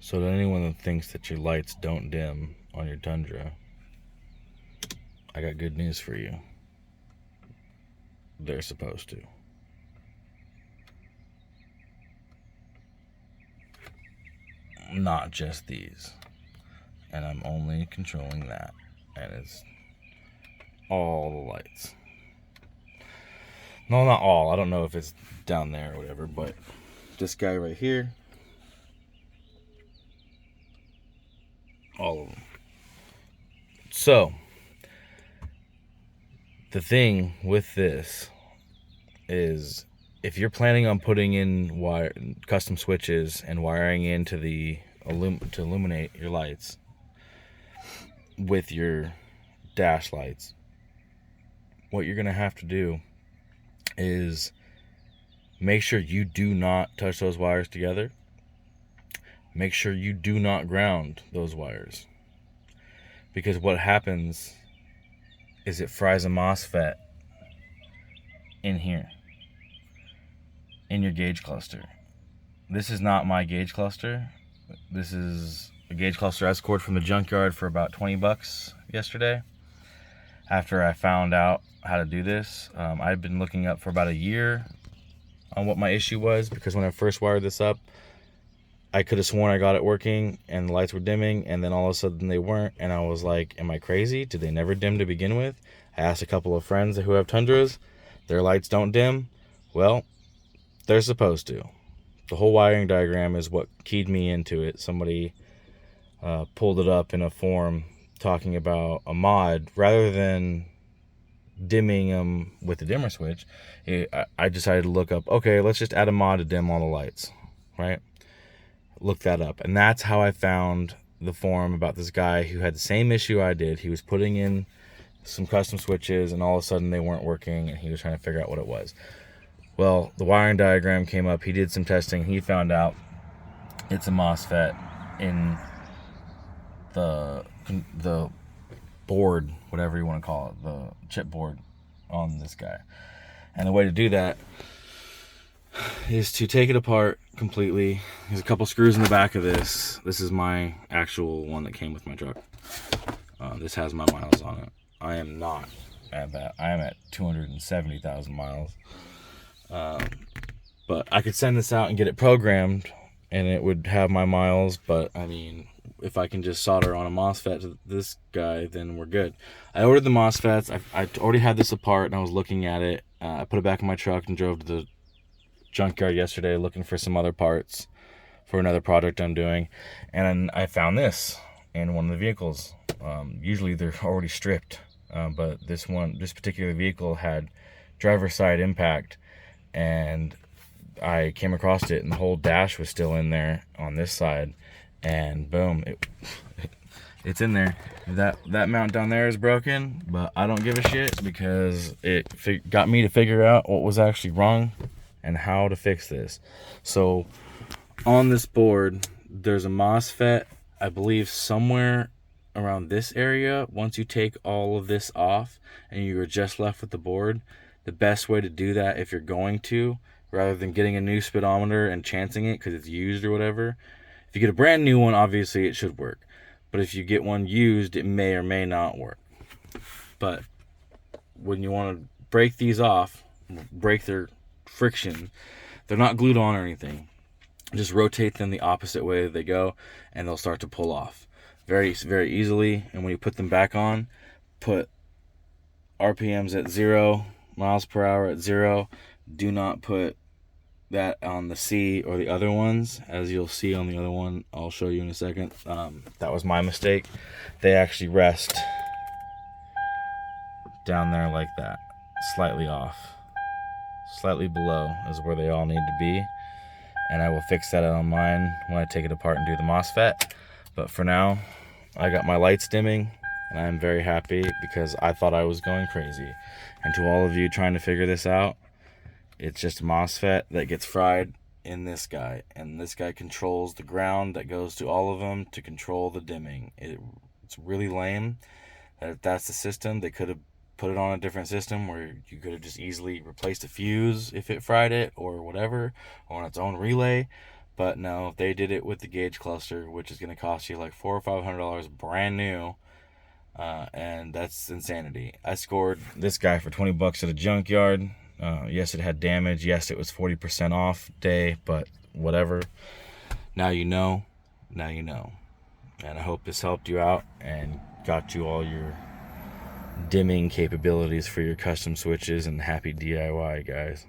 So to anyone that thinks that your lights don't dim on your Tundra, I got good news for you. They're supposed to. Not just these. And I'm only controlling that. And it's all the lights. No, not all. I don't know if it's down there or whatever, but this guy right here, all of them. So, the thing with this is if you're planning on putting in custom switches and wiring into to illuminate your lights with your dash lights, what you're going to have to do is make sure you do not touch those wires together. Make sure you do not ground those wires, because what happens is it fries a MOSFET in here, in your gauge cluster. This is not my gauge cluster. This is a gauge cluster I scored from the junkyard for about 20 bucks yesterday. After I found out how to do this, I've been looking up for about a year on what my issue was, because when I first wired this up, I could have sworn I got it working and the lights were dimming, and then all of a sudden they weren't, and I was like, am I crazy? Did they never dim to begin with? I asked a couple of friends who have Tundras. Their lights don't dim. Well, they're supposed to. The whole wiring diagram is what keyed me into it. Somebody pulled it up in a forum talking about a mod. Rather than dimming them with the dimmer switch, I decided to look up, okay, let's just add a mod to dim all the lights, right? Look that up, and that's how I found the forum about this guy who had the same issue I did. He was putting in some custom switches and all of a sudden they weren't working, and he was trying to figure out what it was. Well, the wiring diagram came up. He did some testing. He found out it's a MOSFET in the board, whatever you want to call it, the chip board on this guy. And the way to do that is to take it apart completely. There's a couple screws in the back of this. This is my actual one that came with my truck. This has my miles on it. I am not at that. I am at 270,000 miles. But I could send this out and get it programmed and it would have my miles. But I mean, if I can just solder on a MOSFET to this guy, then we're good. I ordered the MOSFETs. I already had this apart and I was looking at it. I put it back in my truck and drove to the junkyard yesterday looking for some other parts for another project I'm doing, and I found this in one of the vehicles. Usually they're already stripped, but this particular vehicle had driver's side impact, and I came across it and the whole dash was still in there on this side, and boom, it's in there. That mount down there is broken, but I don't give a shit because it got me to figure out what was actually wrong and how to fix this. So on this board, there's a MOSFET, I believe somewhere around this area. Once you take all of this off and you're just left with the board, the best way to do that, if you're going to, rather than getting a new speedometer and chancing it because it's used or whatever, if you get a brand new one, obviously it should work. But if you get one used, it may or may not work. But when you want to break these off, break their friction, they're not glued on or anything. Just rotate them the opposite way they go and they'll start to pull off very, very easily. And when you put them back on, put RPMs at 0, miles per hour at 0. Do not put that on the C or the other ones, as you'll see on the other one I'll show you in a second. That was my mistake. They actually rest down there like that, slightly off. Slightly below is where they all need to be, and I will fix that on mine when I take it apart and do the MOSFET. But for now, I got my lights dimming, and I'm very happy because I thought I was going crazy. And to all of you trying to figure this out, it's just a MOSFET that gets fried in this guy, and this guy controls the ground that goes to all of them to control the dimming. It's really lame that if that's the system, they could have put it on a different system where you could have just easily replaced a fuse if it fried it or whatever, or on its own relay. But no, they did it with the gauge cluster, which is going to cost you like $400 or $500 brand new. And that's insanity. I scored this guy for $20 at a junkyard. Yes, it had damage. Yes, it was 40% off day, but whatever. Now you know. Now you know. And I hope this helped you out and got you all your dimming capabilities for your custom switches. And happy DIY, guys.